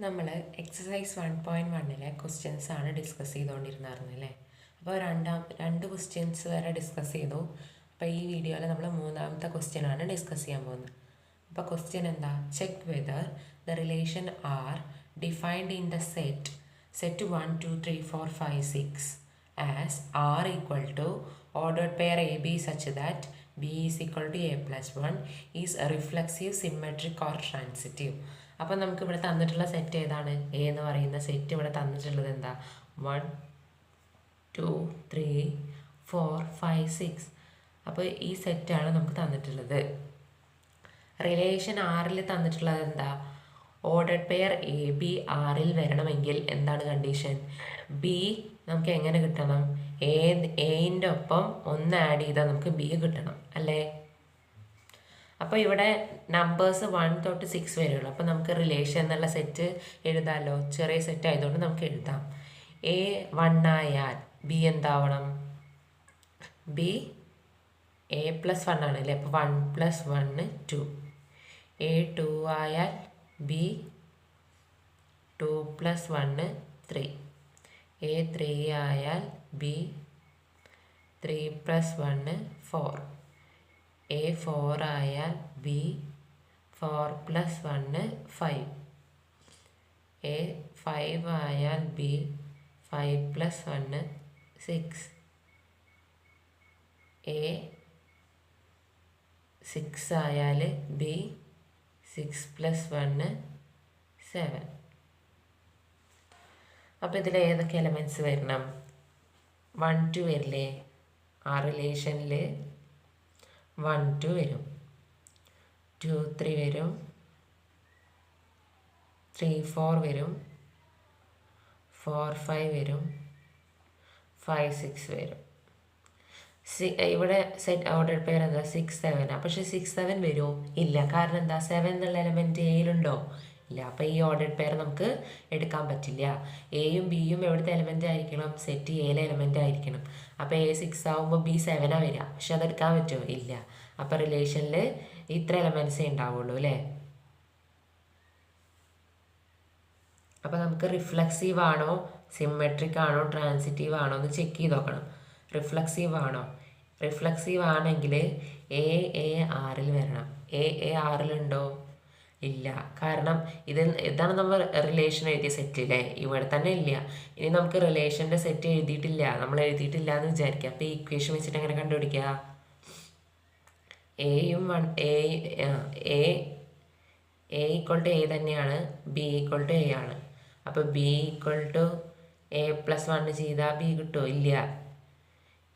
നമ്മൾ exercise 1.1 questions ആണ് discuss ചെയ്തുകൊണ്ടിരുന്നായിരുന്നു അല്ലേ. അപ്പോൾ രണ്ട് ക്വസ്റ്റ്യൻസ് വരെ ഡിസ്കസ് ചെയ്തു. അപ്പോൾ ഈ വീഡിയോയിൽ നമ്മൾ മൂന്നാമത്തെ ക്വസ്റ്റ്യൻ ആണ് ഡിസ്കസ് ചെയ്യാൻ പോകുന്നത്. അപ്പോൾ ക്വസ്റ്റ്യൻ എന്താ? Check whether the relation R defined in the set 1 2 3 4 5 6 as R equal to ordered pair AB such that B is equal to A plus 1 is a reflexive, symmetric or transitive. അപ്പോൾ നമുക്ക് ഇവിടെ തന്നിട്ടുള്ള set ഏതാണ്? A എന്ന് പറയുന്ന set ഇവിടെ തന്നിട്ടുള്ളത് എന്താ? 1 2 3 4 5 6. അപ്പോൾ ഈ സെറ്റാണ് നമുക്ക് തന്നിട്ടുള്ളത്. റിലേഷൻ ആറിൽ തന്നിട്ടുള്ളത് എന്താ? ഓർഡർഡ് പെയർ എ ബി ആറിൽ വരണമെങ്കിൽ എന്താണ് കണ്ടീഷൻ? ബി നമുക്ക് എങ്ങനെ കിട്ടണം? എന്റെ ഒപ്പം 1 ആഡ് ചെയ്താൽ നമുക്ക് ബി കിട്ടണം അല്ലേ. അപ്പോൾ ഇവിടെ നമ്പേഴ്സ് 1 തൊട്ട് 6 വരെയുള്ളൂ. അപ്പോൾ നമുക്ക് റിലേഷൻ എന്നുള്ള സെറ്റ് എഴുതാമല്ലോ. ചെറിയ സെറ്റ് ആയതുകൊണ്ട് നമുക്ക് എഴുതാം. എ 1 ആയാൽ ബി എന്താവണം? ബി എ പ്ലസ് 1 ആണ് അല്ലേ. അപ്പോൾ 1 + 1 2. എ 2 ആയാൽ ബി 2 + 1 3. എ 3 ആയാൽ ബി 3 + 1 4. എ 4 ആയാൽ ബി 4 + 1 5. എ 5 ആയാൽ ബി 5 + 1 6. എ 6 ആയാൽ ബി 6 + 1 7. അപ്പോൾ ഇതിൽ ഏതൊക്കെ എലമെൻറ്റ്സ് വരണം? 1 2 വരില്ലേ? ആ റിലേഷനിൽ 1 2 വരും, 2 3 വരും, 3 4 വരും, 4 5 വരും, 5 6 വരും. ഇവിടെ സെറ്റ് ഓർഡർ പെയർ എന്താ? 6 7. പക്ഷേ 6 7 വരുമോ? ഇല്ല. കാരണം എന്താ? 7 എന്നുള്ള എലമെൻറ്റ് എയിലുണ്ടോ? ഇല്ല. അപ്പോൾ ഈ ഓർഡർ പെയർ നമുക്ക് എടുക്കാൻ പറ്റില്ല. എയും ബിയും എവിടുത്തെ എലമെൻ്റ് ആയിരിക്കണം? സെറ്റ് എയിലെ എലമെൻ്റ് ആയിരിക്കണം. അപ്പോൾ എ 6 ആകുമ്പോൾ ബി 7 വരിക. പക്ഷെ അതെടുക്കാൻ പറ്റുമോ? ഇല്ല. അപ്പോൾ റിലേഷനിൽ ഇത്ര എലമെൻറ്റ്സേ ഉണ്ടാവുള്ളൂ അല്ലേ. അപ്പോൾ നമുക്ക് റിഫ്ലക്സീവ് ആണോ, സിമെട്രിക് ആണോ, ട്രാൻസിറ്റീവ് ആണോ എന്ന് ചെക്ക് ചെയ്ത് നോക്കണം. റിഫ്ലക്സീവ് ആണോ? റിഫ്ലക്സീവ് ആണെങ്കിൽ എ ആറിൽ വരണം. എ ആറിലുണ്ടോ? ഇല്ല. കാരണം ഇതാണ് നമ്മൾ റിലേഷൻ എഴുതിയ സെറ്റ് അല്ലേ. ഇവിടെ തന്നെ ഇല്ല. ഇനി നമുക്ക് റിലേഷൻ്റെ സെറ്റ് എഴുതിയിട്ടില്ല, നമ്മൾ എഴുതിയിട്ടില്ല എന്ന് വിചാരിക്കുക. അപ്പോൾ ഈ ഇക്വേഷൻ വെച്ചിട്ട് എങ്ങനെ കണ്ടുപിടിക്കുക? എയും എ ഈക്വൾ ടു എ തന്നെയാണ്, ബി ഈക്വൾ ടു എ ആണ്. അപ്പോൾ ബി ഈക്വൾ ടു എ + 1 ചെയ്താൽ ബി കിട്ടുമോ? ഇല്ല.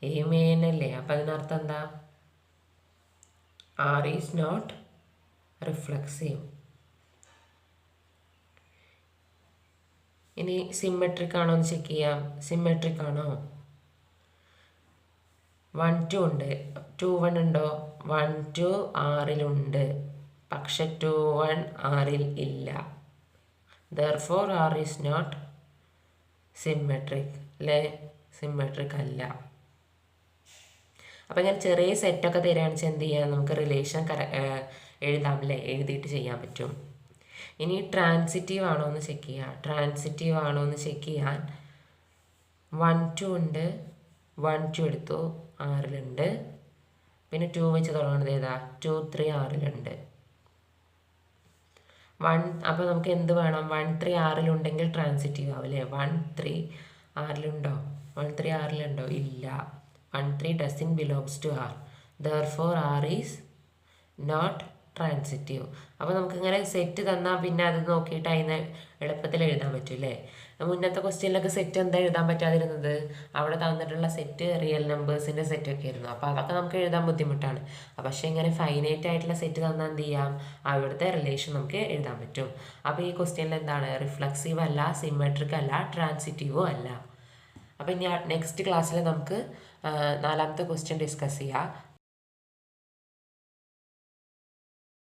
എയും എ എന്നല്ലേ. അപ്പോൾ അതിനർത്ഥം എന്താ? R is not reflexive. ഇനി സിമെട്രിക് ആണോ എന്ന് ചെക്ക് ചെയ്യാം. സിമെട്രിക് ആണോ? 1 2 ഉണ്ട്, 2 1 ഉണ്ടോ? 1 2 ആറിലുണ്ട്, പക്ഷെ 2 1 ആറിൽ ഇല്ല. therefore R is not symmetric അല്ലേ. സിമെട്രിക് അല്ല. അപ്പം ഞാൻ ചെറിയ സെറ്റൊക്കെ തരികയാണെന്ന് വെച്ചാൽ എന്ത് ചെയ്യാം? നമുക്ക് റിലേഷൻ എഴുതാം അല്ലേ. എഴുതിയിട്ട് ചെയ്യാൻ പറ്റും. ഇനി ട്രാൻസിറ്റീവ് ആണോ എന്ന് ചെക്ക് ചെയ്യാം. ട്രാൻസിറ്റീവ് ആണോ എന്ന് ചെക്ക് ചെയ്യാൻ 1 2 ഉണ്ട്, 1 2 എടുത്തു, ആറിലുണ്ട്. പിന്നെ 2 വെച്ച് തുടങ്ങുന്നത് ഏതാ? 2 3 ആറിലുണ്ട്. 1 അപ്പോൾ നമുക്ക് എന്ത് വേണം? 1 3 ആറിലുണ്ടെങ്കിൽ ട്രാൻസിറ്റീവ് ആവും അല്ലേ. 1 3 ആറിലുണ്ടോ? 1 3 ആറിലുണ്ടോ? ഇല്ല. 1 3 doesn't belongs to R. therefore R is not transitive. അപ്പോൾ നമുക്കിങ്ങനെ സെറ്റ് തന്നാൽ പിന്നെ അത് നോക്കിയിട്ട് അതിന് എളുപ്പത്തിൽ എഴുതാൻ പറ്റും അല്ലേ. മുന്നത്തെ ക്വസ്റ്റ്യനിലൊക്കെ സെറ്റ് എന്താ എഴുതാൻ പറ്റാതിരുന്നത്? അവിടെ തന്നിട്ടുള്ള സെറ്റ് റിയൽ നമ്പേഴ്സിൻ്റെ സെറ്റൊക്കെ ആയിരുന്നു. അപ്പോൾ അതൊക്കെ നമുക്ക് എഴുതാൻ ബുദ്ധിമുട്ടാണ്. പക്ഷേ ഇങ്ങനെ ഫൈനൈറ്റ് ആയിട്ടുള്ള സെറ്റ് തന്നാൽ എന്ത് ചെയ്യാം? അവിടുത്തെ റിലേഷൻ നമുക്ക് എഴുതാൻ പറ്റും. അപ്പോൾ ഈ ക്വസ്റ്റ്യനിൽ എന്താണ്? റിഫ്ലക്സീവ് അല്ല, സിമെട്രിക് അല്ല, ട്രാൻസിറ്റീവും അല്ല. അപ്പോൾ ഇനി നെക്സ്റ്റ് ക്ലാസ്സിൽ നമുക്ക് 4ാമത്തെ ക്വസ്റ്റ്യൻ ഡിസ്കസ് ചെയ്യാം.